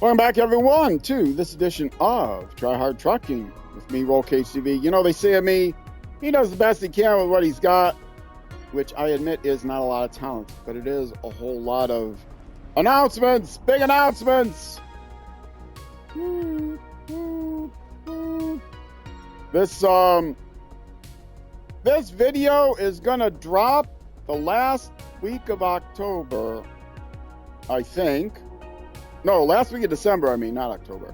Welcome back, everyone, to this edition of Try Hard Trucking with me, RollCageTV. You know, they say of me, he does the best he can with what he's got, which I admit is not a lot of talent, but it is a whole lot of announcements, big announcements. This video is gonna drop the last week of October, I think. No, last week of December, I mean, not October.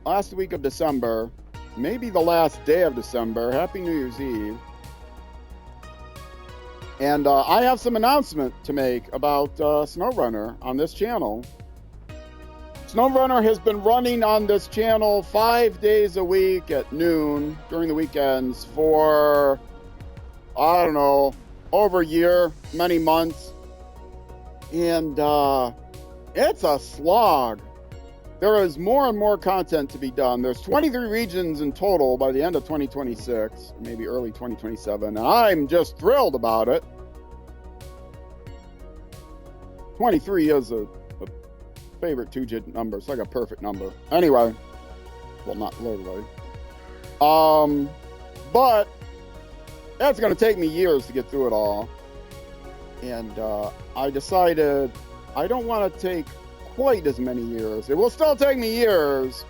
Last week of December, maybe the last day of December. Happy New Year's Eve. And I have some announcement to make about SnowRunner on this channel. SnowRunner has been running on this channel 5 days a week at noon during the weekends for, I don't know, over a year, many months. And it's a slog. There is more and more content to be done. There's 23 regions in total by the end of 2026, maybe early 2027. And I'm just thrilled about it. 23 is a favorite two-digit number. It's like a perfect number. Anyway, well, not literally. But that's going to take me years to get through it all. And I decided I don't want to take quite as many years. It will still take me years,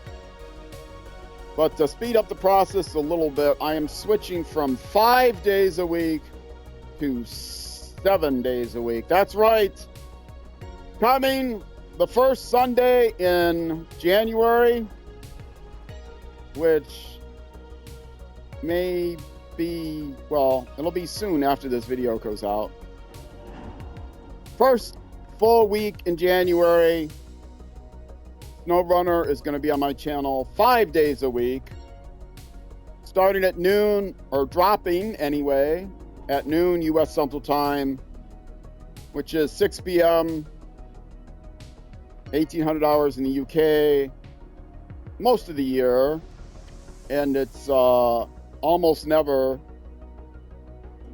but to speed up the process a little bit, I am switching from 5 days a week to 7 days a week. That's right. Coming the first Sunday in January, which may be, well, it'll be soon after this video goes out. First full week in January, SnowRunner is going to be on my channel 5 days a week, starting at noon, or dropping anyway, at noon U.S. Central Time, which is 6 p.m., 1800 hours in the UK, most of the year, and it's almost never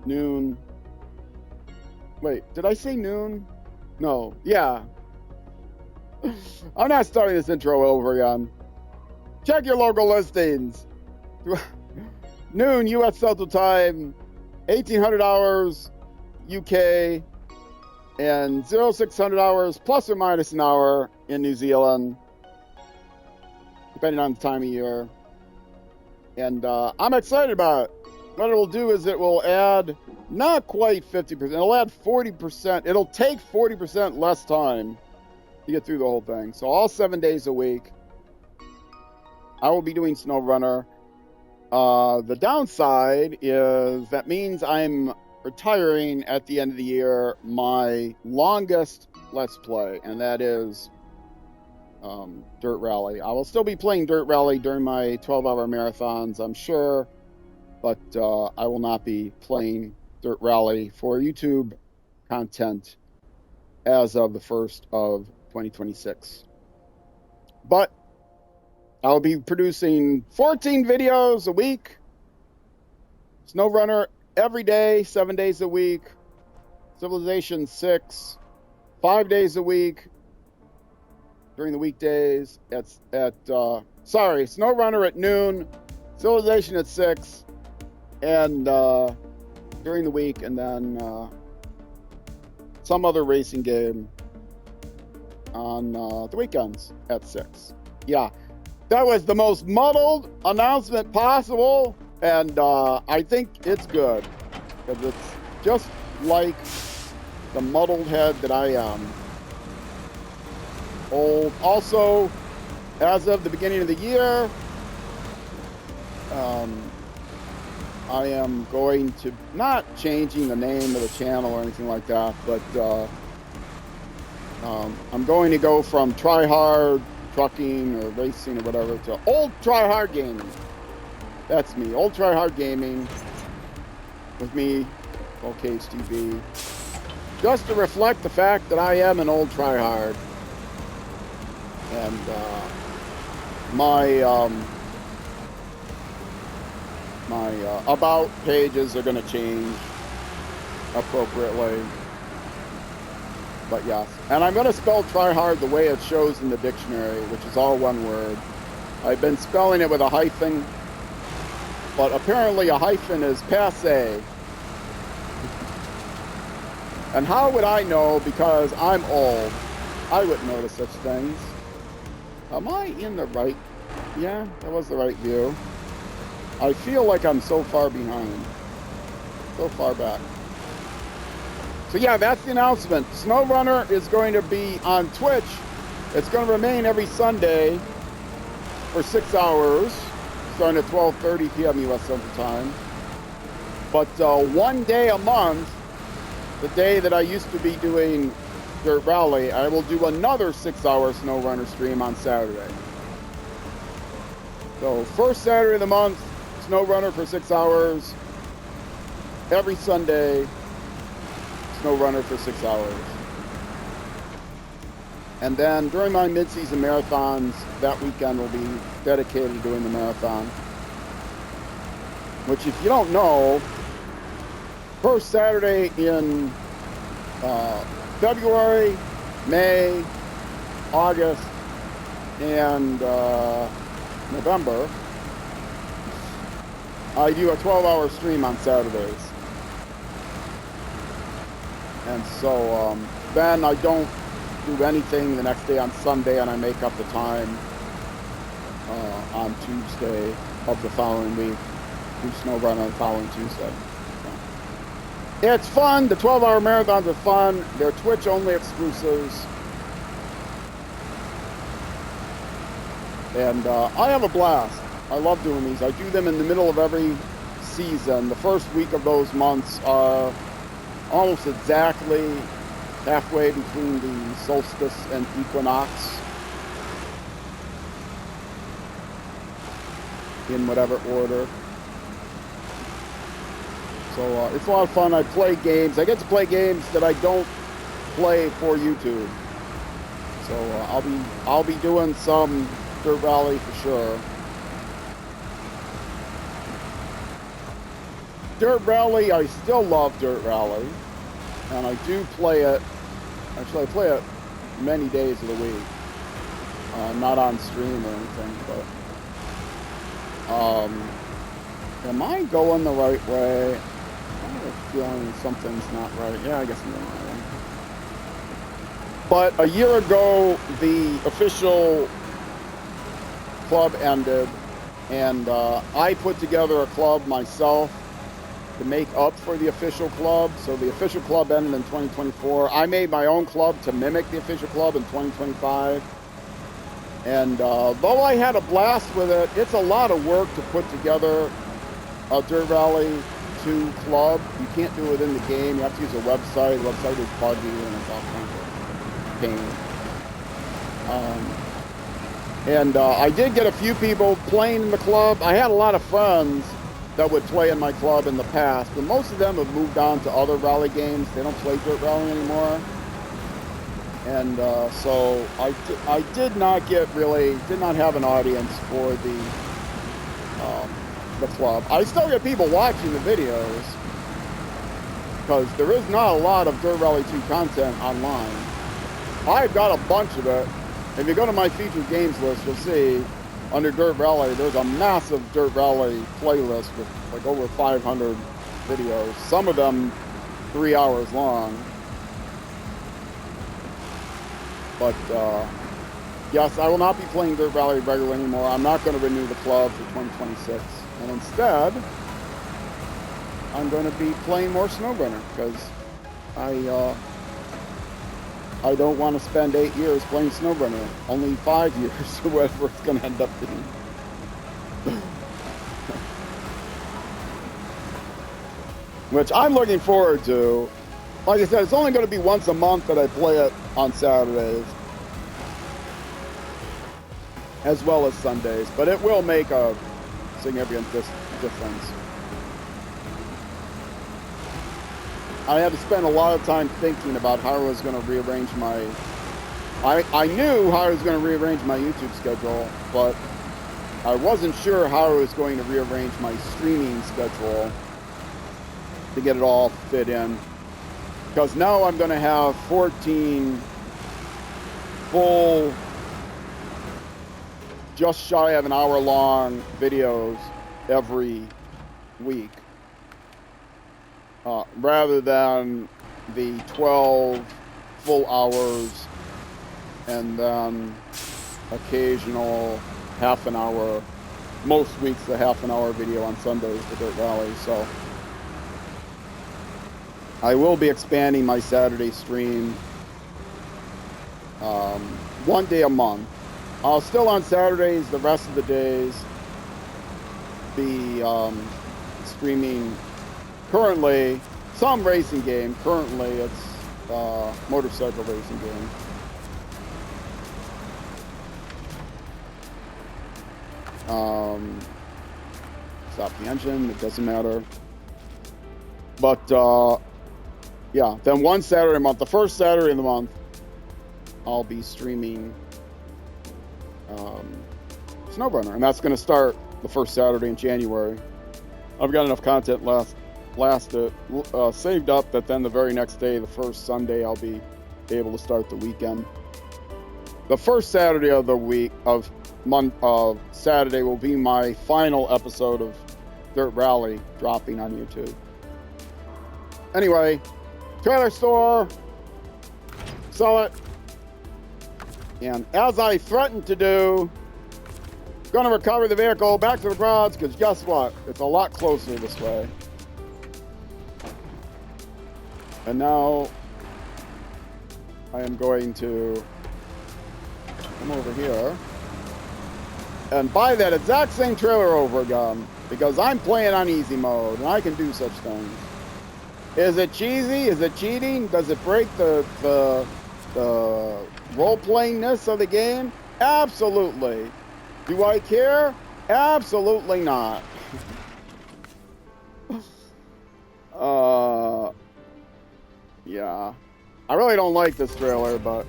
noon. Wait, did I say noon? No, yeah. I'm not starting this intro over again. Check your local listings. Noon U.S. Central Time, 1800 hours UK, and 0600 hours plus or minus an hour in New Zealand, depending on the time of year. And I'm excited about it. What it will do is it will add not quite 50%. It'll add 40%. It'll take 40% less time to get through the whole thing. So all 7 days a week, I will be doing SnowRunner. The downside is that means I'm retiring at the end of the year my longest Let's Play, and that is Dirt Rally. I will still be playing Dirt Rally during my 12-hour marathons, I'm sure, but I will not be playing Dirt Rally for YouTube content as of the 1st of 2026. But I'll be producing 14 videos a week. SnowRunner every day, 7 days a week. Civilization 6, 5 days a week during the weekdays. SnowRunner at noon, Civilization at 6, and during the week, and then some other racing game on the weekends at 6. Yeah, that was the most muddled announcement possible, and I think it's good, because it's just like the muddled head that I am. Old. Also, as of the beginning of the year, I am going to, not changing the name of the channel or anything like that, but I'm going to go from Try Hard Trucking or Racing or whatever to Old Try Hard Gaming. That's me, Old Try Hard Gaming, with me, RollCageTV, just to reflect the fact that I am an old Try Hard. And my about pages are going to change appropriately. But yes. And I'm going to spell try hard the way it shows in the dictionary, which is all one word. I've been spelling it with a hyphen, but apparently a hyphen is passé. And how would I know? Because I'm old. I wouldn't notice such things. Am I in the right? Yeah, that was the right view. I feel like I'm so far behind. So far back. So yeah, that's the announcement. SnowRunner is going to be on Twitch. It's going to remain every Sunday for 6 hours, starting at 12:30 p.m. U.S. Central Time. But one day a month, the day that I used to be doing Dirt Rally, I will do another 6-hour SnowRunner stream on Saturday. So first Saturday of the month, SnowRunner for 6 hours. Every Sunday, SnowRunner for 6 hours. And then during my mid-season marathons, that weekend will be dedicated to doing the marathon. Which, if you don't know, first Saturday in February, May, August, and November, I do a 12-hour stream on Saturdays. And so then I don't do anything the next day on Sunday, and I make up the time on Tuesday of the following week. Do SnowRunner the following Tuesday. So. It's fun. The 12-hour marathons are fun. They're Twitch-only exclusives. And I have a blast. I love doing these. I do them in the middle of every season. The first week of those months are almost exactly halfway between the solstice and equinox, in whatever order. So it's a lot of fun. I play games. I get to play games that I don't play for YouTube. So I'll be doing some Dirt Rally for sure. Dirt Rally, I still love Dirt Rally, and I do play it. Actually, I play it many days of the week, not on stream or anything. But am I going the right way? I have a feeling something's not right. Yeah, I guess I'm going the right way. But a year ago, the official club ended, and I put together a club myself to make up for the official club. So the official club ended in 2024. I made my own club to mimic the official club in 2025. And though I had a blast with it, it's a lot of work to put together a Dirt Rally 2 club. You can't do it in the game. You have to use a website. The website is buggy and it's all kinds of pain. And I did get a few people playing in the club. I had a lot of friends that would play in my club in the past, but most of them have moved on to other rally games. They don't play Dirt Rally anymore. And so I did not have an audience for the club. I still get people watching the videos because there is not a lot of Dirt Rally 2 content online. I've got a bunch of it. If you go to my featured games list, you'll see under Dirt Rally, there's a massive Dirt Rally playlist with like over 500 videos, some of them 3 hours long. But yes, I will not be playing Dirt Rally regularly anymore. I'm not going to renew the club for 2026. And instead, I'm going to be playing more SnowRunner because I don't want to spend 8 years playing SnowRunner. Only 5 years, or whatever it's going to end up being. Which I'm looking forward to. Like I said, it's only going to be once a month that I play it on Saturdays, as well as Sundays. But it will make a significant difference. I had to spend a lot of time thinking about how I was going to rearrange my... I knew how I was going to rearrange my YouTube schedule, but I wasn't sure how I was going to rearrange my streaming schedule to get it all fit in. Because now I'm going to have 14 full, just shy of an hour-long videos every week, rather than the 12 full hours and then occasional half an hour, most weeks a half an hour video on Sundays for Dirt Rally. So I will be expanding my Saturday stream one day a month. I'll still on Saturdays, the rest of the days, be streaming currently some racing game. Currently it's motorcycle racing game. Stop the engine, it doesn't matter. But yeah, then one Saturday a month, the first Saturday of the month, I'll be streaming SnowRunner, and that's going to start the first Saturday in January. I've got enough content saved up that then the very next day, the first Sunday, I'll be able to start the weekend. The first Saturday of the week Saturday will be my final episode of Dirt Rally dropping on YouTube. Anyway, trailer store, sell it, and as I threatened to do, going to recover the vehicle back to the garage, because guess what? It's a lot closer this way. And now I am going to come over here and buy that exact same trailer over again, because I'm playing on easy mode and I can do such things. Is it cheesy? Is it cheating? Does it break the role-playingness of the game? Absolutely. Do I care? Absolutely not. Yeah. I really don't like this trailer, but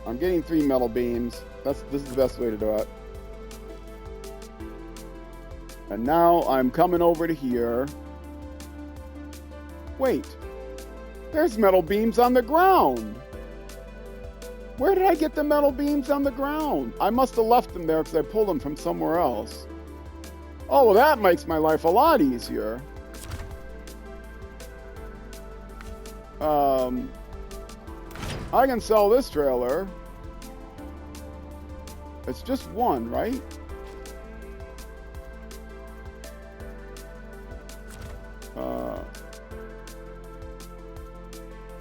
I'm getting 3 metal beams. This is the best way to do it. And now I'm coming over to here. Wait. There's metal beams on the ground. Where did I get the metal beams on the ground? I must have left them there because I pulled them from somewhere else. Oh, well, that makes my life a lot easier. I can sell this trailer. It's just one, right?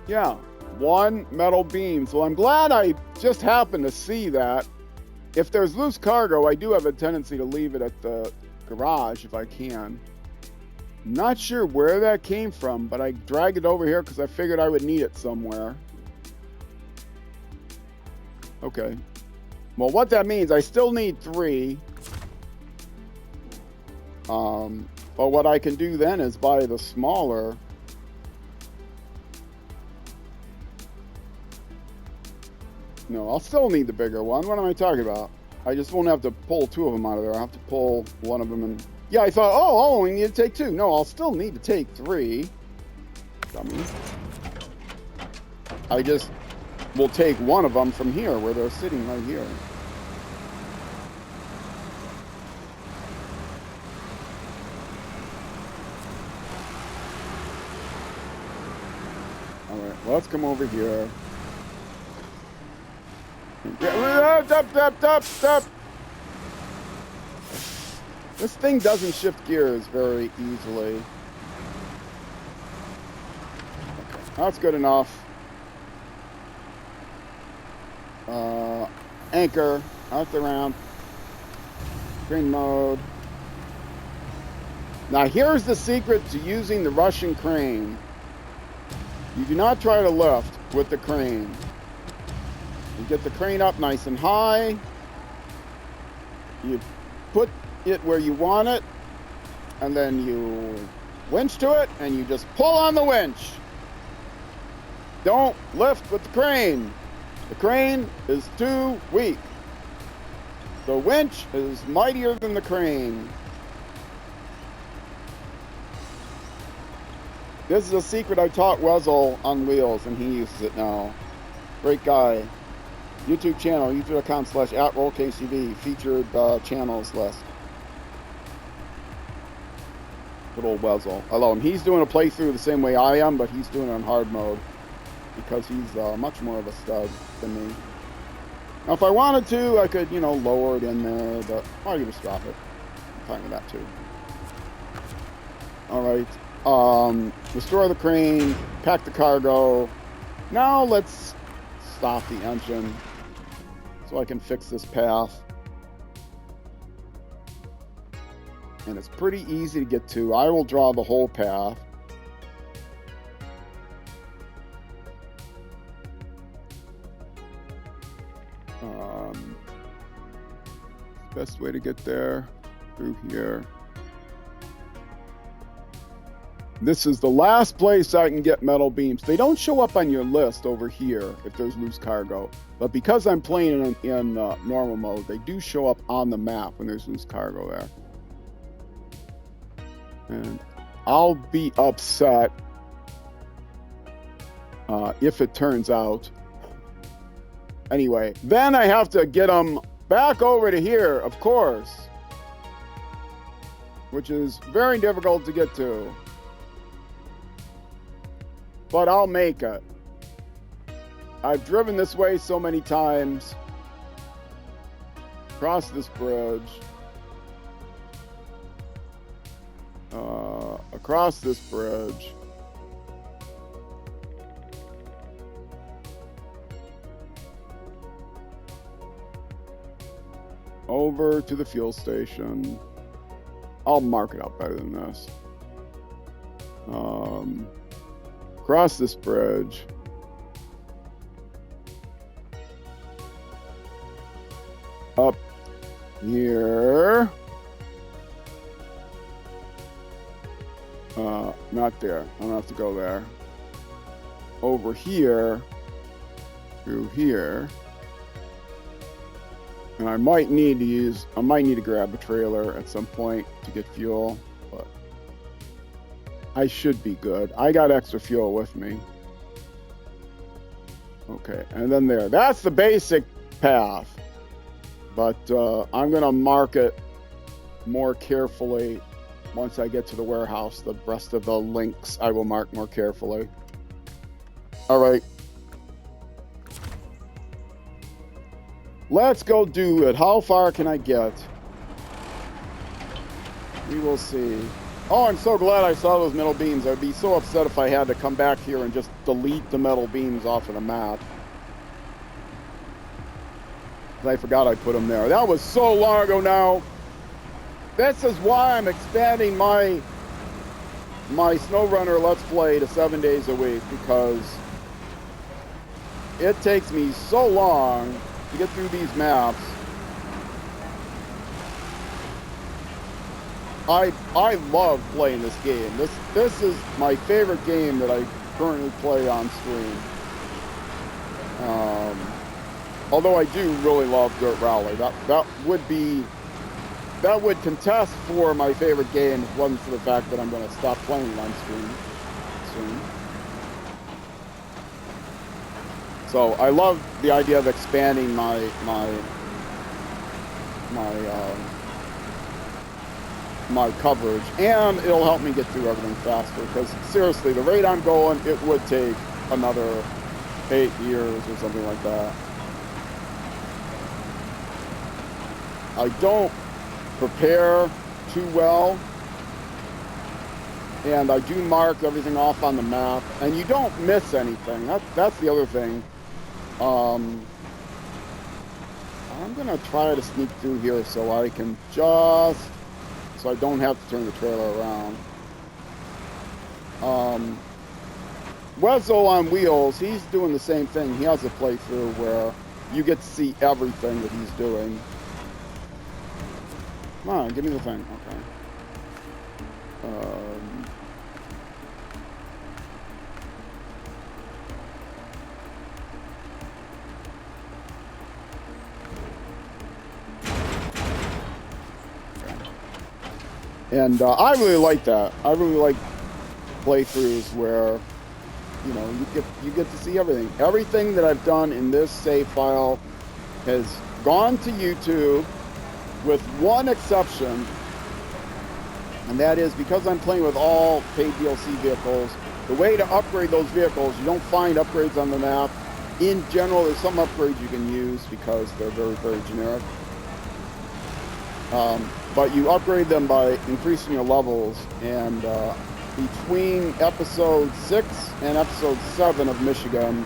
Yeah, 1 metal beam. So I'm glad I just happened to see that. If there's loose cargo, I do have a tendency to leave it at the garage if I can. Not sure where that came from, but I dragged it over here because I figured I would need it somewhere. Okay. Well, what that means, I still need 3. But what I can do then is buy the smaller. No, I'll still need the bigger one. What am I talking about? I just won't have to pull 2 of them out of there. I'll have to pull one of them and... Yeah, I thought, oh, I'll only need to take 2. No, I'll still need to take 3. Dummy. I just will take one of them from here, where they're sitting right here. Alright, well, let's come over here. Stop. This thing doesn't shift gears very easily. Okay, that's good enough. Anchor, out the ramp. Green mode. Now here's the secret to using the Russian crane. You do not try to lift with the crane. You get the crane up nice and high. You put it where you want it, and then you winch to it, and you just pull on the winch. Don't lift with the crane. The crane is too weak. The winch is mightier than the crane. This is a secret I taught Wezel on Wheels, and he uses it now. Great guy. YouTube channel, youtube.com/@RollKCV, featured channels list. Good old Wezel. I love him. He's doing a playthrough the same way I am, but he's doing it on hard mode because he's much more of a stud than me. Now, if I wanted to, I could, you know, lower it in there, but I'll just drop it. I'm fine with that too. All right. Restore the crane, pack the cargo. Now let's stop the engine so I can fix this path. And it's pretty easy to get to. I will draw the whole path. Best way to get there, through here. This is the last place I can get metal beams. They don't show up on your list over here if there's loose cargo. But because I'm playing in normal mode, they do show up on the map when there's loose cargo there. And I'll be upset if it turns out. Anyway, then I have to get them back over to here, of course, which is very difficult to get to. But I'll make it. I've driven this way so many times. Across this bridge. Across this bridge. Over to the fuel station. I'll mark it out better than this. Across this bridge. Up here. Not there. I don't have to go there. Over here. Through here. And I might need to grab a trailer at some point to get fuel, but I should be good. I got extra fuel with me. Okay, and then there. That's the basic path. But I'm going to mark it more carefully once I get to the warehouse. The rest of the links I will mark more carefully. All right. Let's go do it. How far can I get? We will see. Oh, I'm so glad I saw those metal beams. I'd be so upset if I had to come back here and just delete the metal beams off of the map. I forgot I put them there. That was so long ago now. This is why I'm expanding my SnowRunner Let's Play to 7 days a week, because it takes me so long to get through these maps. I love playing this game. This is my favorite game that I currently play on stream. Although I do really love Dirt Rally. That would contest for my favorite game if it wasn't for the fact that I'm going to stop playing it on stream soon. So I love the idea of expanding my coverage, and it'll help me get through everything faster, because seriously, the rate I'm going, it would take another 8 years or something like that. I don't prepare too well, and I do mark everything off on the map, and you don't miss anything. That's the other thing. I'm gonna try to sneak through here so I can so I don't have to turn the trailer around. Wezel on Wheels, he's doing the same thing. He has a playthrough where you get to see everything that he's doing. Come on, give me the thing. Okay. And I really like that. I really like playthroughs where, you know, you get to see everything. Everything that I've done in this save file has gone to YouTube, with one exception, and that is because I'm playing with all paid DLC vehicles. The way to upgrade those vehicles, you don't find upgrades on the map. In general, there's some upgrades you can use because they're very, very generic. But you upgrade them by increasing your levels, and between episode 6 and episode 7 of Michigan,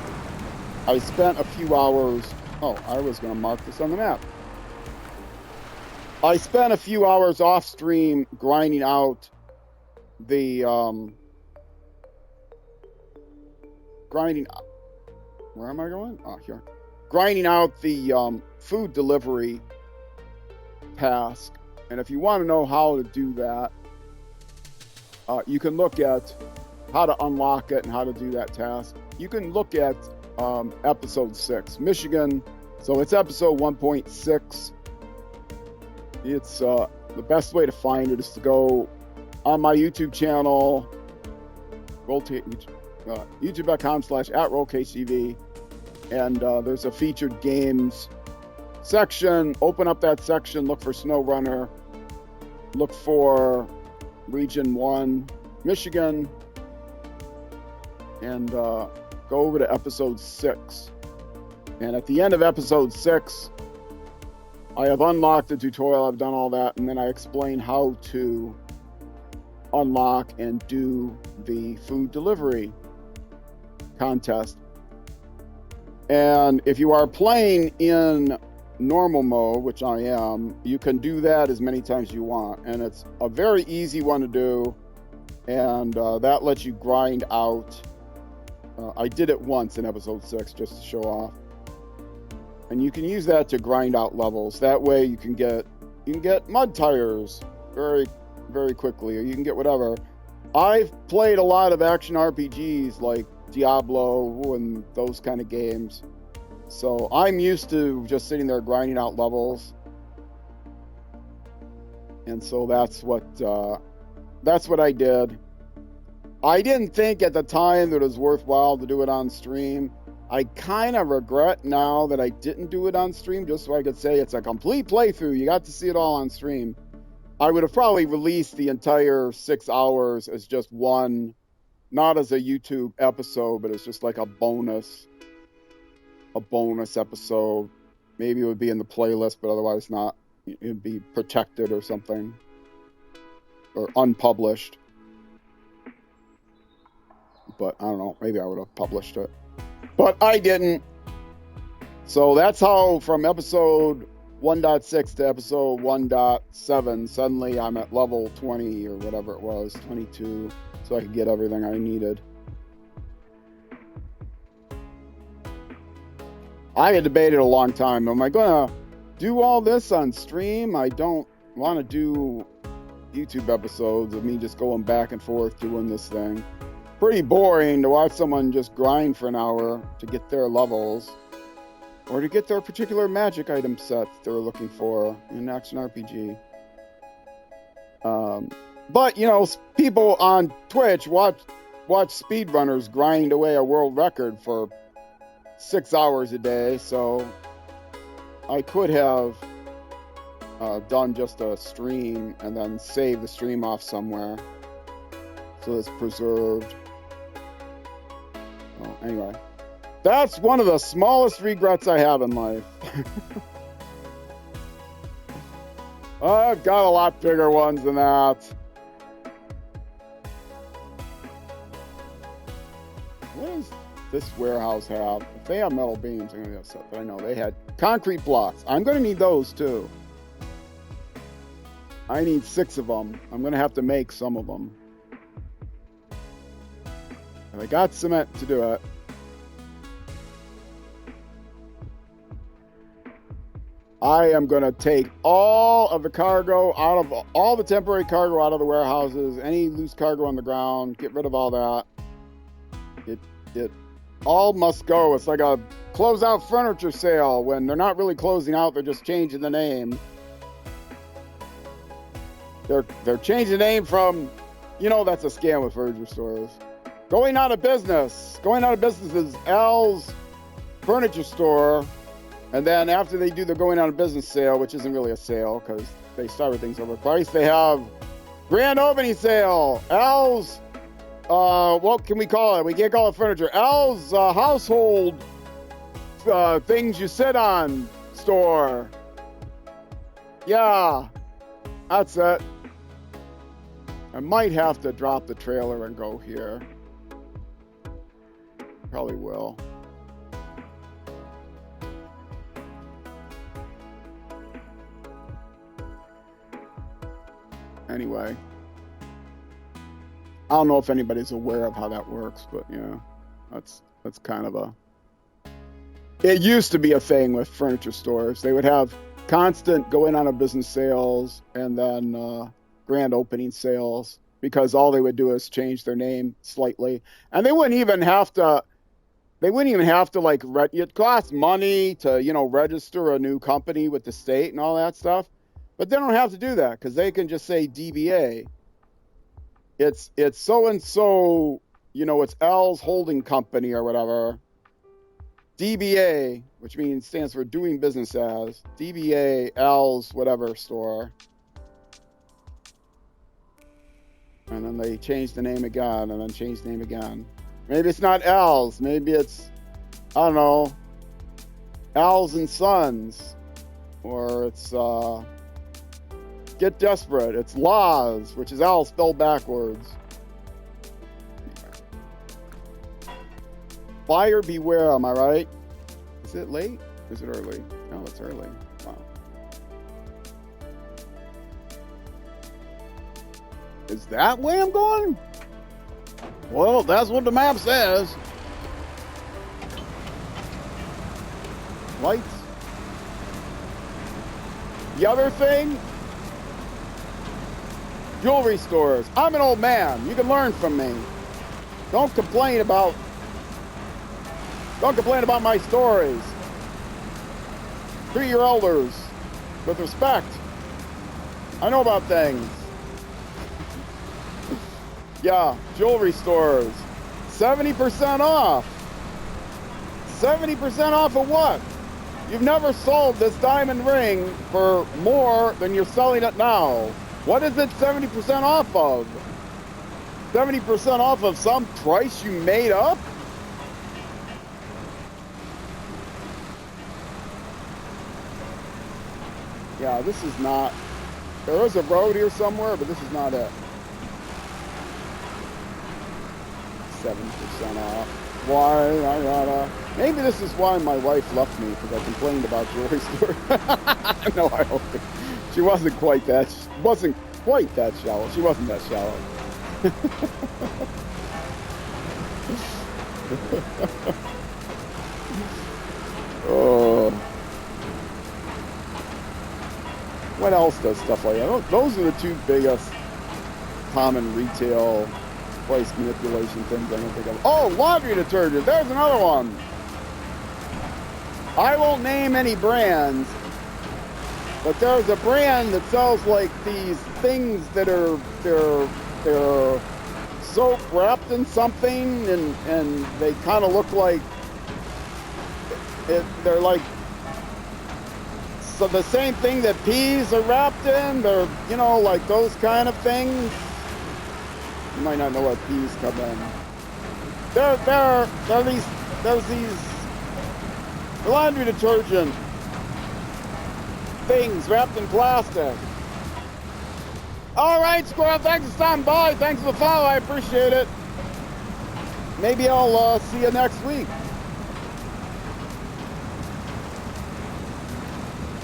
I spent a few hours. Oh, I was going to mark this on the map. I spent a few hours off stream grinding out the where am I going? Oh, here. Grinding out the food delivery task. And if you want to know how to do that, you can look at how to unlock it and how to do that task. You can look at episode 6, Michigan. So it's episode 1.6. It's the best way to find it is to go on my YouTube channel, youtube.com/@RollCageTV, and there's a featured games section. Open up that section, look for SnowRunner, look for Region 1, Michigan, and go over to episode 6. And at the end of episode 6, I have unlocked the tutorial, I've done all that, and then I explain how to unlock and do the food delivery contest. And if you are playing in normal mode, which I am, you can do that as many times as you want. And it's a very easy one to do, and that lets you grind out. I did it once in episode 6 just to show off. And you can use that to grind out levels. That way you can get mud tires very, very quickly, or you can get whatever. I've played a lot of action RPGs like Diablo and those kind of games. So I'm used to just sitting there grinding out levels. And so that's what I did. I didn't think at the time that it was worthwhile to do it on stream. I kind of regret now that I didn't do it on stream, just so I could say it's a complete playthrough. You got to see it all on stream. I would have probably released the entire 6 hours as just one, not as a YouTube episode, but it's just like a bonus episode. Maybe it would be in the playlist, but otherwise not. It'd be protected or something, or unpublished. But I don't know, maybe I would have published it. But I didn't. So that's how from episode 1.6 to episode 1.7, suddenly I'm at level 20 or whatever it was, 22, so I could get everything I needed. I had debated a long time. Am I going to do all this on stream? I don't want to do YouTube episodes of me just going back and forth doing this thing. Pretty boring to watch someone just grind for an hour to get their levels or to get their particular magic item set they're looking for in action RPG. But you know, people on Twitch watch speedrunners grind away a world record for 6 hours a day, so I could have done just a stream and then save the stream off somewhere so it's preserved. Well, anyway, that's one of the smallest regrets I have in life. I've got a lot bigger ones than that. What does this warehouse have? If they have metal beams, I'm going to be upset. But I know they had concrete blocks. I'm going to need those too. I need 6 of them. I'm going to have to make some of them. And I got cement to do it. I am going to take all of the cargo out of all the temporary cargo out of the warehouses, any loose cargo on the ground, get rid of all that. It all must go. It's like a closeout furniture sale when they're not really closing out, they're just changing the name. They're changing the name from, You know that's a scam with furniture stores. Going out of business. Going out of business is Al's Furniture Store. And then after they do the going out of business sale, which isn't really a sale because they started things overpriced, they have grand opening sale. Al's, what can we call it? We can't call it furniture. Al's household things you sit on store. Yeah, that's it. I might have to drop the trailer and go here. Probably will. Anyway, I don't know if anybody's aware of how that works, but yeah, that's kind of a. It used to be a thing with furniture stores. They would have constant going out of business sales and then grand opening sales because all they would do is change their name slightly, and they wouldn't even have to. They wouldn't even have to like. It costs money to register a new company with the state and all that stuff. But they don't have to do that because they can just say DBA. It's so and so, it's Al's holding company or whatever. DBA, which means stands for doing business as. DBA Al's whatever store. And then they change the name again and then change the name again. Maybe it's not Al's. Maybe it's, I don't know, Al's and Sons. Or it's, get desperate. It's Laws, which is Al spelled backwards. Buyer beware, am I right? Is it late? Is it early? No, it's early. Wow. Is that way I'm going? Well, that's what the map says. Lights. The other thing, jewelry stores. I'm an old man. You can learn from me. Don't complain about my stories. Treat your elders with respect. I know about things. Yeah, jewelry stores. 70% off. 70% off of what? You've never sold this diamond ring for more than you're selling it now. What is it 70% off of? 70% off of some price you made up? Yeah, this is not. There is a road here somewhere, but this is not it. 7% off. Why? I gotta. Maybe this is why my wife left me, because I complained about jewelry store. No, I don't think. She wasn't quite that shallow. She wasn't that shallow. Oh. What else does stuff like that? Those are the two biggest common retail price manipulation things I can think of. Oh, laundry detergent. There's another one. I won't name any brands, but there's a brand that sells like these things that are they're soap wrapped in something, and they kind of look like they're like so the same thing that peas are wrapped in. They're like those kind of things. You might not know what peas come in. There's these laundry detergent things wrapped in plastic. All right, Squirrel, thanks for stopping by. Thanks for the follow. I appreciate it. Maybe I'll see you next week.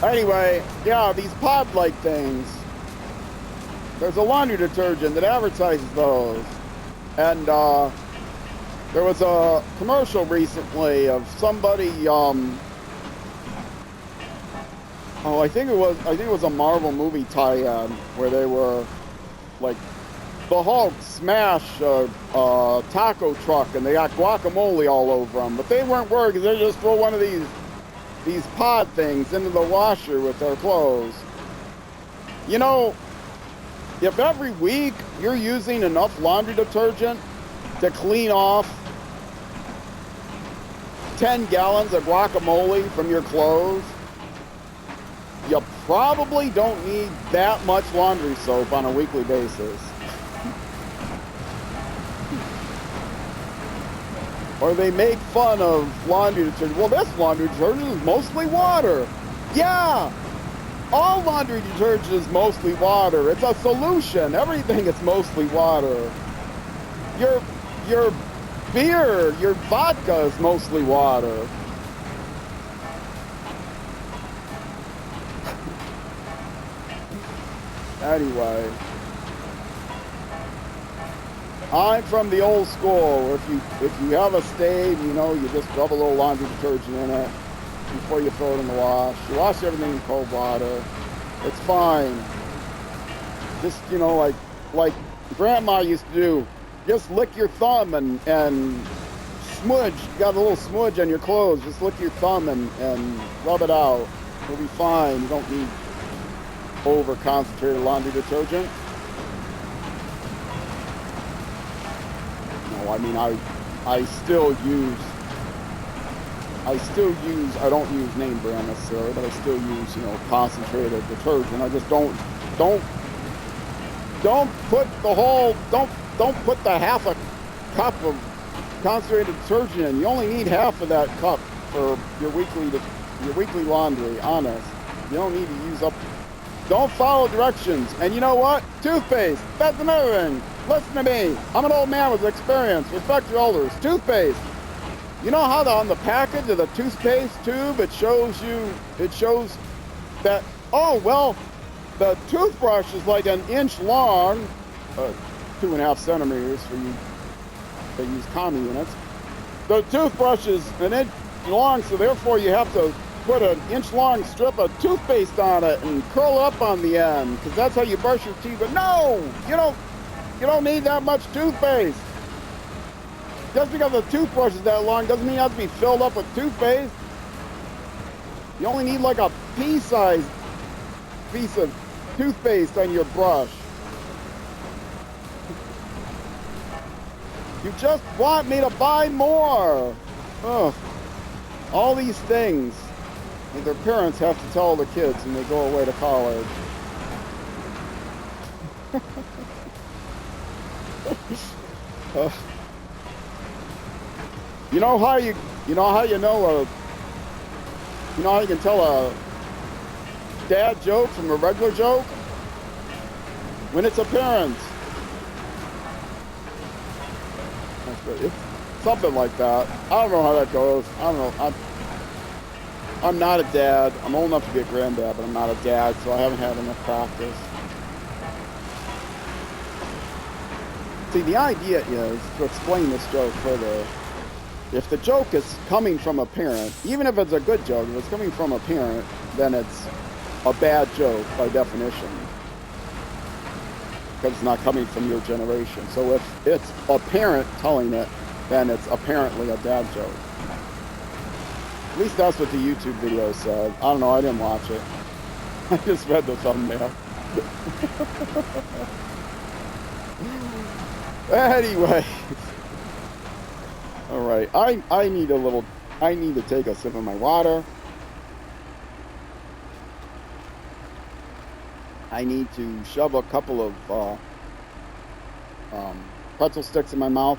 Anyway, yeah, these pod-like things. There's a laundry detergent that advertises those. And there was a commercial recently of somebody, I think it was a Marvel movie tie-in where they were like the Hulk smashed a taco truck and they got guacamole all over them, but they weren't worried because they just throw one of these pod things into the washer with their clothes. if every week you're using enough laundry detergent to clean off 10 gallons of guacamole from your clothes, you probably don't need that much laundry soap on a weekly basis. Or they make fun of laundry detergent. Well, this laundry detergent is mostly water. Yeah, all laundry detergent is mostly water. It's a solution. Everything is mostly water. Your beer, your vodka is mostly water. Anyway, I'm from the old school. If you have a stave, you know, you just rub a little laundry detergent in it before you throw it in the wash. You wash everything in cold water. It's fine. Just, you know, like Grandma used to do. Just lick your thumb and smudge. You got a little smudge on your clothes. Just lick your thumb and rub it out. It'll be fine. You don't need over-concentrated laundry detergent. No, I mean, I don't use name brand necessarily, but I still use, you know, concentrated detergent. I just don't put the half a cup of concentrated detergent in. You only need half of that cup for your weekly laundry, honest. You don't need to use up. Don't follow directions. And you know what? Toothpaste. That's another thing. Listen to me. I'm an old man with experience. Respect your elders. Toothpaste. You know how on the package of the toothpaste tube, it shows that, oh, well, the toothbrush is like an inch long, 2.5 centimeters for you that use commie units. The toothbrush is an inch long, so therefore you have to put an inch-long strip of toothpaste on it and curl it up on the end, because that's how you brush your teeth. But no, you don't need that much toothpaste. Just because the toothbrush is that long doesn't mean it has to be filled up with toothpaste. You only need like a pea-sized piece of toothpaste on your brush. You just want me to buy more. Ugh. All these things that their parents have to tell the kids when they go away to college. You know how you can tell a dad joke from a regular joke? When it's apparent. It's something like that. I don't know how that goes. I don't know. I'm not a dad. I'm old enough to be a granddad, but I'm not a dad, so I haven't had enough practice. See, the idea is to explain this joke further. If the joke is coming from a parent, even if it's a good joke, if it's coming from a parent, then it's a bad joke by definition. Because it's not coming from your generation. So if it's a parent telling it, then it's apparently a dad joke. At least that's what the YouTube video said. I don't know, I didn't watch it. I just read the thumbnail. Anyway. Alright, I need to take a sip of my water. I need to shove a couple of pretzel sticks in my mouth.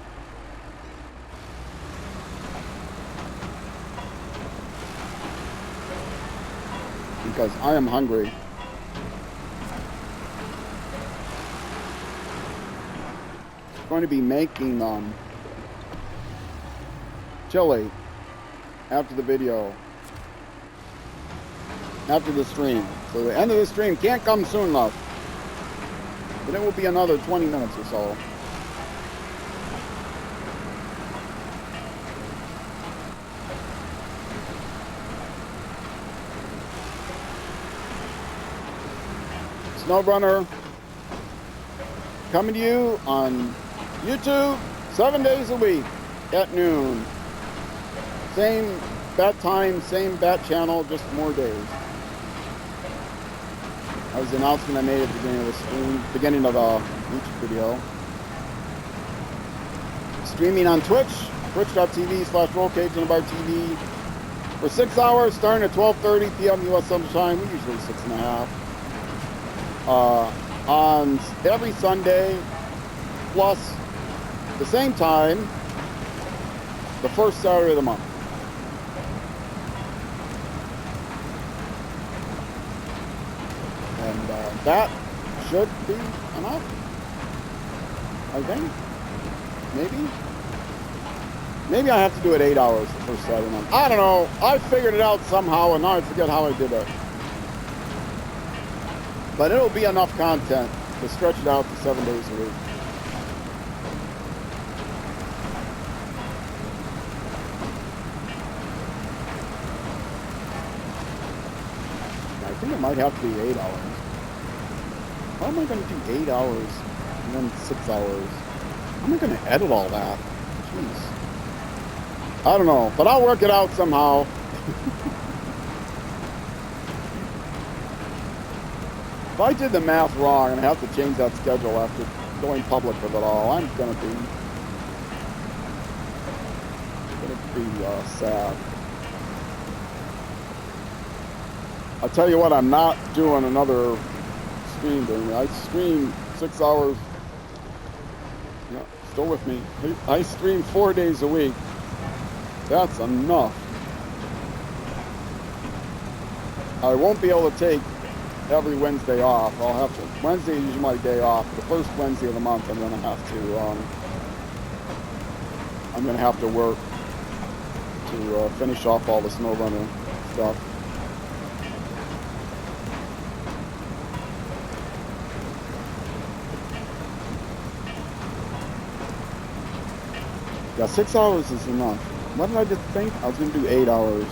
Because I am hungry. I'm going to be making chili after the video, after the stream. So the end of the stream can't come soon enough. But it will be another 20 minutes or so. SnowRunner coming to you on YouTube 7 days a week at noon. Same bat time, same bat channel, just more days. That was the announcement I made at the beginning of the stream, beginning of the YouTube video. Streaming on Twitch, twitch.tv/rollcageandbartv for 6 hours, starting at 12:30 p.m. U.S. Central Time. We usually 6.5. On every Sunday, plus the same time, the first Saturday of the month. And that should be enough, I think. Maybe I have to do it 8 hours the first Saturday of the month. I don't know. I figured it out somehow, and now I forget how I did it. But it'll be enough content to stretch it out to 7 days a week. I think it might have to be 8 hours. How am I going to do 8 hours and then 6 hours? How am I going to edit all that? Jeez. I don't know, but I'll work it out somehow. If I did the math wrong and I have to change that schedule after going public with it all, I'm going to be sad. I'll tell you what, I'm not doing another stream thing. I stream 6 hours. Yeah, still with me. I stream 4 days a week. That's enough. I won't be able to take every Wednesday off. I'll have to. Wednesday is usually my day off. The first Wednesday of the month, I'm gonna have to work to finish off all the SnowRunner stuff. Yeah, 6 hours is enough. What did I just think? I was gonna do 8 hours.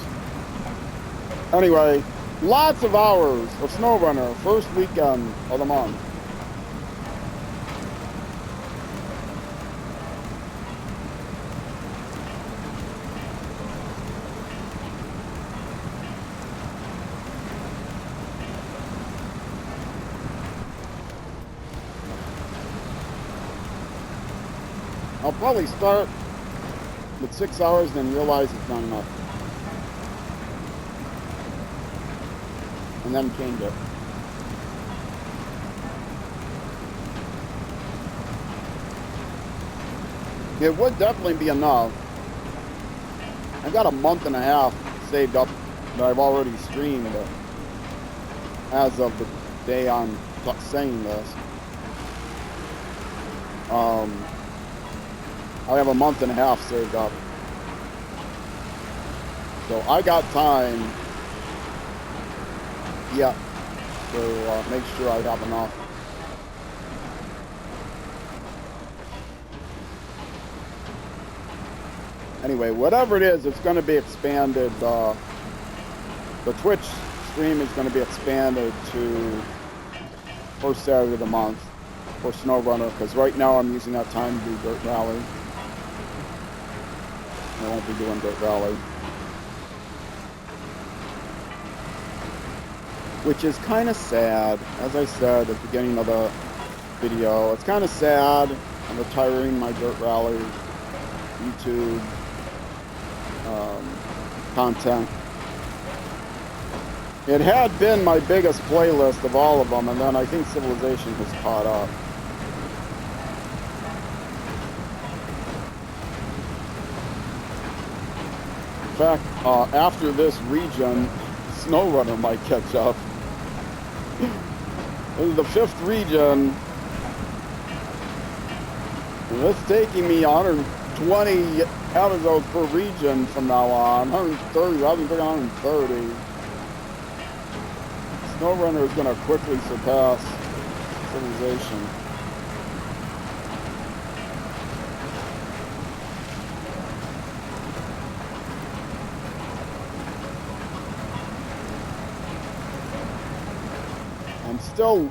Anyway, lots of hours of SnowRunner, first weekend of the month. I'll probably start with 6 hours and then realize it's not enough. And then change it. It would definitely be enough. I've got a month and a half saved up that I've already streamed as of the day I'm saying this. I have a month and a half saved up. So I got time, yeah, to make sure I have enough. Anyway, whatever it is, it's going to be expanded. The Twitch stream is going to be expanded to first Saturday of the month for SnowRunner, because right now I'm using that time to do Dirt Rally. I won't be doing Dirt Rally. Which is kind of sad. As I said at the beginning of the video, it's kind of sad. I'm retiring my Dirt Rally YouTube content. It had been my biggest playlist of all of them, and then I think Civilization has caught up. In fact, after this region, SnowRunner might catch up. This is the 5th region. And it's taking me 120 episodes per region from now on. 130, I've been doing 130. SnowRunner is going to quickly surpass Civilization. I'm still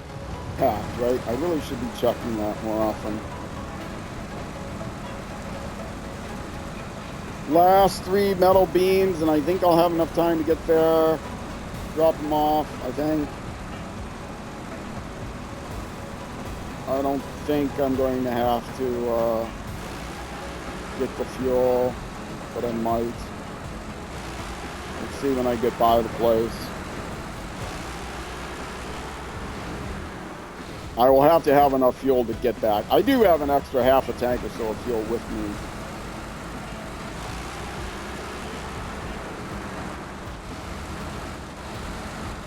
packed, right? I really should be checking that more often. Last 3 metal beams, and I think I'll have enough time to get there. Drop them off, I think. I don't think I'm going to have to get the fuel, but I might. Let's see when I get by the place. I will have to have enough fuel to get back. I do have an extra half a tank or so of fuel with me.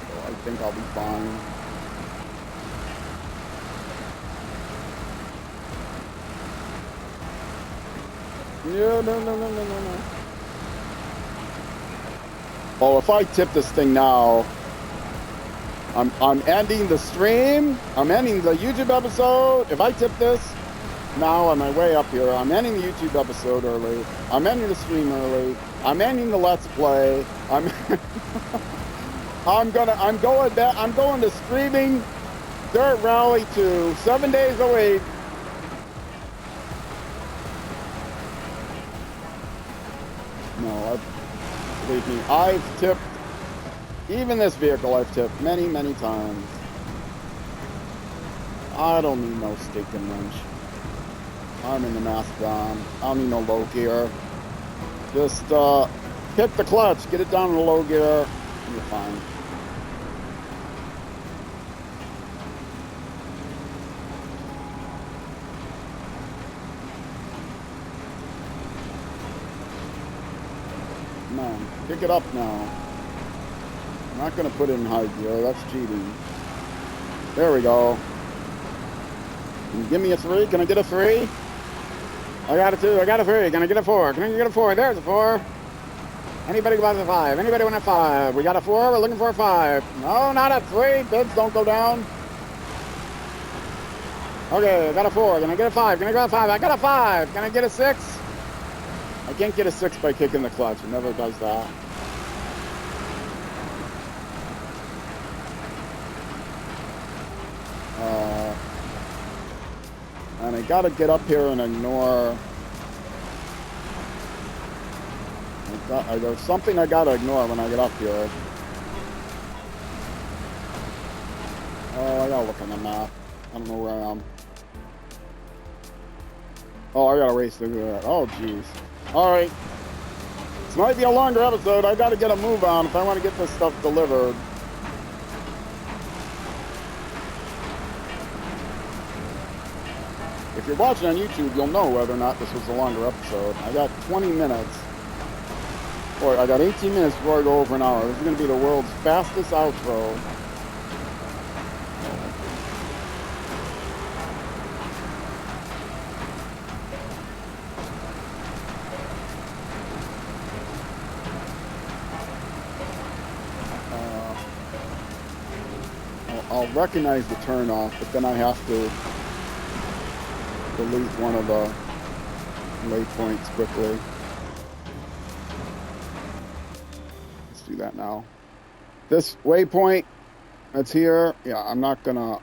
So I think I'll be fine. No. Oh, if I tip this thing now, I'm ending the stream. I'm ending the YouTube episode. If I tip this now on my way up here, I'm ending the YouTube episode early. I'm ending the stream early. I'm ending the Let's Play. I'm going to streaming Dirt Rally 2 7 days a week. No, believe me, I've tipped. Even this vehicle I've tipped many, many times. I don't need no stinking winch. I'm in the Mastodon. I don't need no low gear. Just hit the clutch, get it down in the low gear, and you're fine. Come on, pick it up now. I'm not going to put it in high gear. That's cheating. There we go. Can you give me a 3? Can I get a 3? I got a 2. I got a 3. Can I get a 4? Can I get a 4? There's a 4. Anybody want a 5? Anybody want a 5? We got a 4. We're looking for a 5. No, not a 3. Bids don't go down. Okay, I got a 4. Can I get a 5? Can I get a 5? I got a 5. Can I get a 6? I can't get a 6 by kicking the clutch. It never does that. And I gotta get up here and ignore. There's something I gotta ignore when I get up here. Oh, I gotta look on the map. I don't know where I am. Oh, I gotta race through that. Oh, jeez. Alright. This might be a longer episode. I gotta get a move on if I want to get this stuff delivered. If you're watching on YouTube, you'll know whether or not this was a longer episode. I got 20 minutes. Or I got 18 minutes before I go over an hour. This is going to be the world's fastest outro. I'll recognize the turnoff, but then I have to delete one of the waypoints quickly. Let's do that now. This waypoint that's here, yeah, I'm not gonna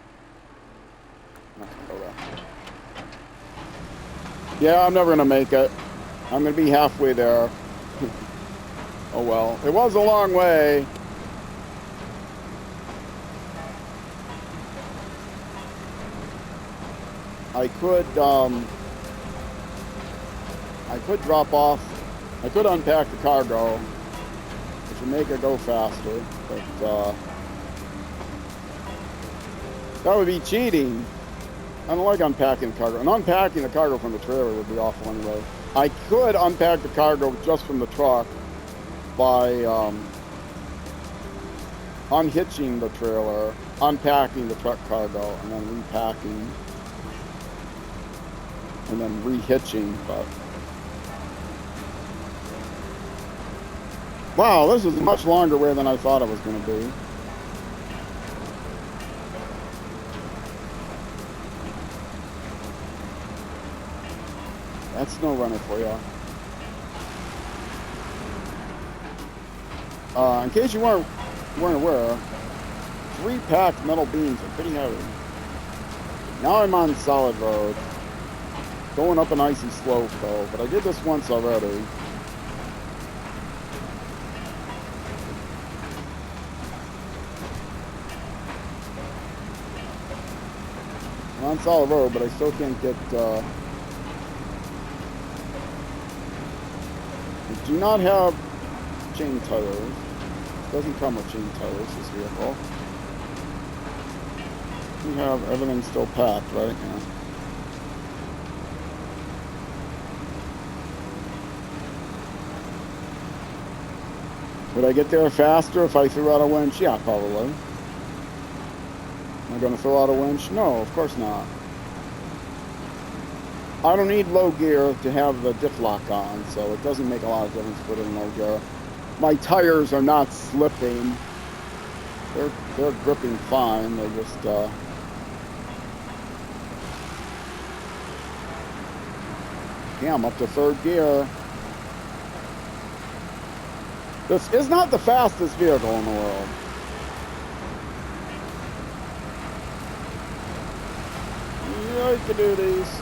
go there. Yeah, I'm never gonna make it. I'm gonna be halfway there. Oh well, it was a long way. I could drop off. I could unpack the cargo, which would make it go faster, but that would be cheating. I don't like unpacking the cargo, and unpacking the cargo from the trailer would be awful anyway. I could unpack the cargo just from the truck by unhitching the trailer, unpacking the truck cargo, and then repacking. And then rehitching, but wow, this is a much longer way than I thought it was going to be. That's SnowRunner for you. In case you weren't aware, 3 packed metal beams are pretty heavy. Now I'm on solid road. Going up an icy slope though, but I did this once already. on solid road, but I still can't get, I do not have chain tires. It doesn't come with chain tires, this vehicle. We have everything still packed, right? Yeah. Would I get there faster if I threw out a winch? Yeah, probably. Am I going to throw out a winch? No, of course not. I don't need low gear to have the diff lock on, so it doesn't make a lot of difference to put it in low gear. My tires are not slipping. They're gripping fine. They just yeah, I'm up to third gear. This is not the fastest vehicle in the world. Yeah, I can do these.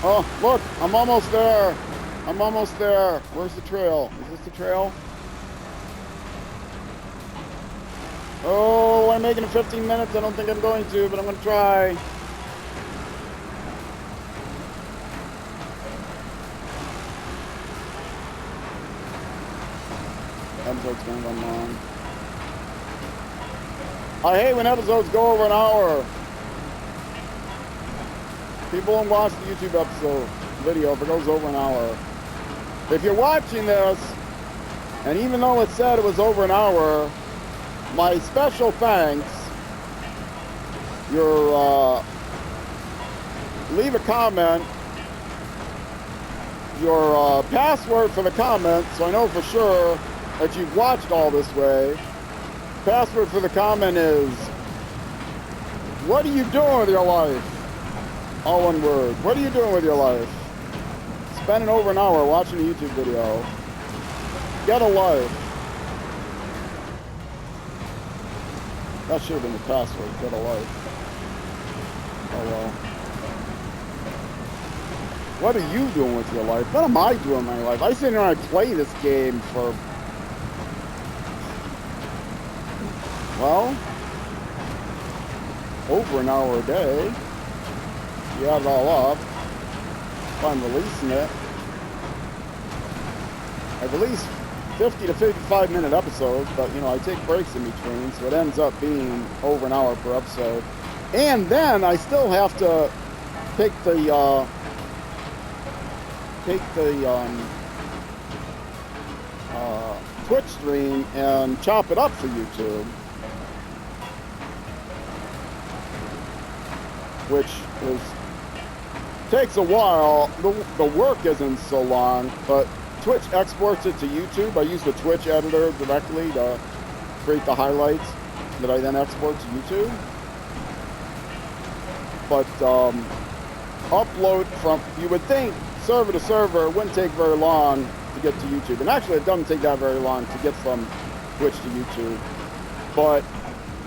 Oh, look, I'm almost there. I'm almost there. Where's the trail? Is this the trail? Oh, I'm making it 15 minutes. I don't think I'm going to, but I'm going to try. Episode's going to run long. I hate when episodes go over an hour. People won't watch the YouTube episode video if it goes over an hour. If you're watching this, and even though it said it was over an hour, my special thanks. Leave a comment. Your password for the comment, so I know for sure that you've watched all this way. Password for the comment is, what are you doing with your life? All one word. What are you doing with your life? Spending over an hour watching a YouTube video. Get a life. That should have been the password. Get a life. Oh well. What are you doing with your life? What am I doing with my life? I sit here and I play this game for, well, over an hour a day. You add it all up. If I'm releasing it, I release 50 to 55 minute episodes, but you know, I take breaks in between, so it ends up being over an hour per episode. And then I still have to take the Twitch stream and chop it up for YouTube, which takes a while. The work isn't so long, but Twitch exports it to YouTube. I use the Twitch editor directly to create the highlights that I then export to YouTube. But upload from, you would think server to server, it wouldn't take very long to get to YouTube. And actually it doesn't take that very long to get from Twitch to YouTube. But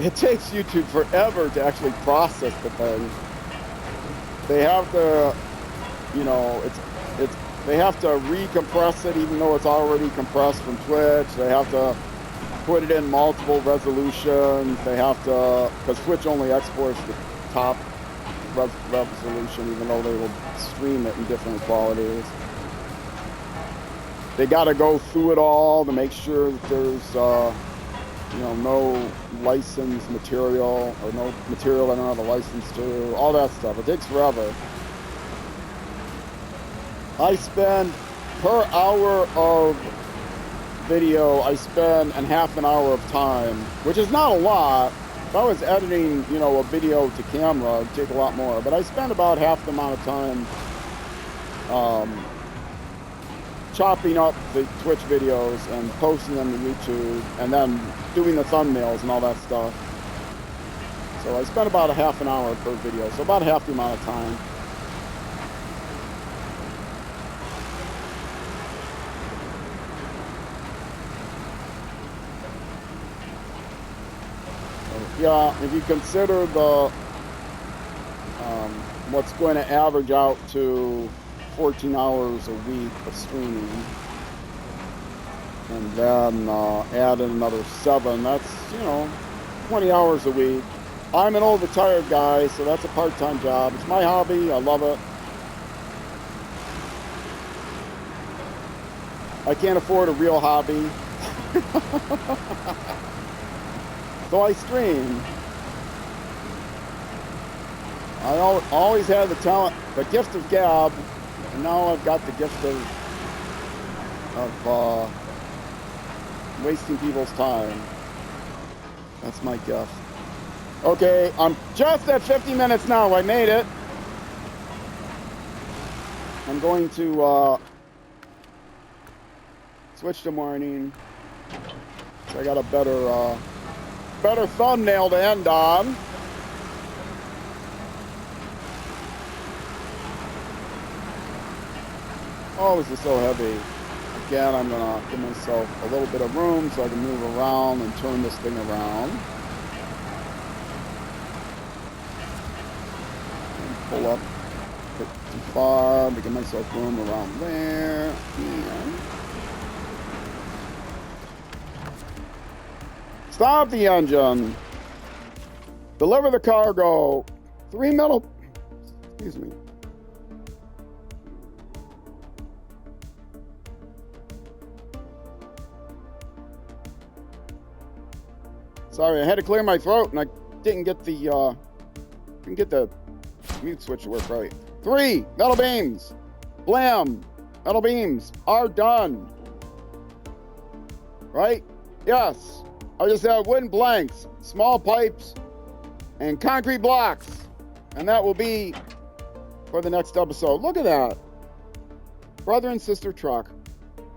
it takes YouTube forever to actually process the thing. They have to, you know, they have to recompress it even though it's already compressed from Twitch. They have to put it in multiple resolutions. They have to, because Twitch only exports the top resolution even though they will stream it in different qualities. They got to go through it all to make sure that there's, you know, no licensed material or no material I don't have a license to, all that stuff. It takes forever. I spend, per hour of video, I spend half an hour of time, which is not a lot. If I was editing, you know, a video to camera, it'd take a lot more. But I spend about half the amount of time chopping up the Twitch videos and posting them to YouTube, and then doing the thumbnails and all that stuff. So I spend about a half an hour per video, so about half the amount of time. Yeah, if you consider the what's going to average out to 14 hours a week of streaming, and then add in another 7, that's, you know, 20 hours a week. I'm an old retired guy, so that's a part-time job. It's my hobby. I love it. I can't afford a real hobby. So I stream. I always had the talent, the gift of gab, and now I've got the gift of wasting people's time. That's my gift. Okay, I'm just at 50 minutes now. I made it. I'm going to switch to morning. So I got a better thumbnail to end on. Oh, this is so heavy. Again, I'm gonna give myself a little bit of room so I can move around and turn this thing around. And pull up a bit too far to give myself room around there. And stop the engine. Deliver the cargo. 3 metal. Excuse me. Sorry, I had to clear my throat, and I didn't get the mute switch to work right. 3 metal beams. Blam. Metal beams are done. Right? Yes. I just have wooden planks, small pipes, and concrete blocks. And that will be for the next episode. Look at that. Brother and sister truck.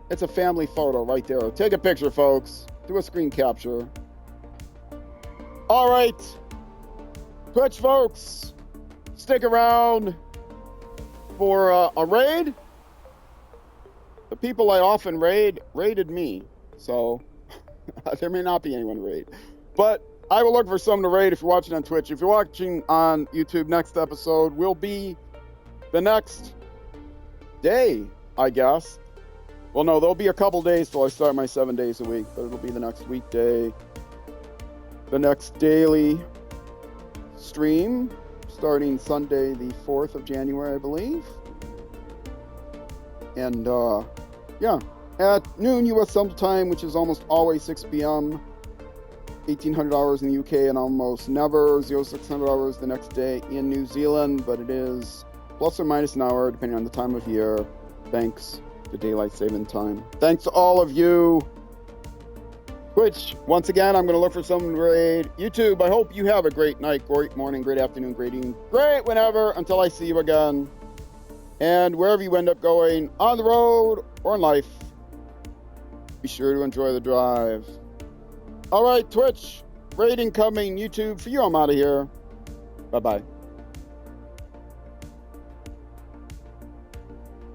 It's a family photo right there. Take a picture, folks. Do a screen capture. All right. Twitch folks, stick around for a raid. The people I often raided me. So there may not be anyone to raid. But I will look for someone to raid if you're watching on Twitch. If you're watching on YouTube, next episode will be the next day, I guess. Well, no, there'll be a couple days till I start my 7 days a week, but it'll be the next weekday. The next daily stream, starting Sunday the 4th of January, I believe. And, yeah, at noon U.S. Central Time, which is almost always 6 p.m., 1,800 hours in the UK, and almost never 0600 hours the next day in New Zealand, but it is plus or minus an hour, depending on the time of year, thanks to Daylight Saving Time. Thanks to all of you. Twitch, once again, I'm going to look for someone to raid. YouTube, I hope you have a great night, great morning, great afternoon, great evening, great whenever, until I see you again. And wherever you end up going, on the road or in life, be sure to enjoy the drive. All right, Twitch, raiding coming. YouTube, for you, I'm out of here. Bye-bye.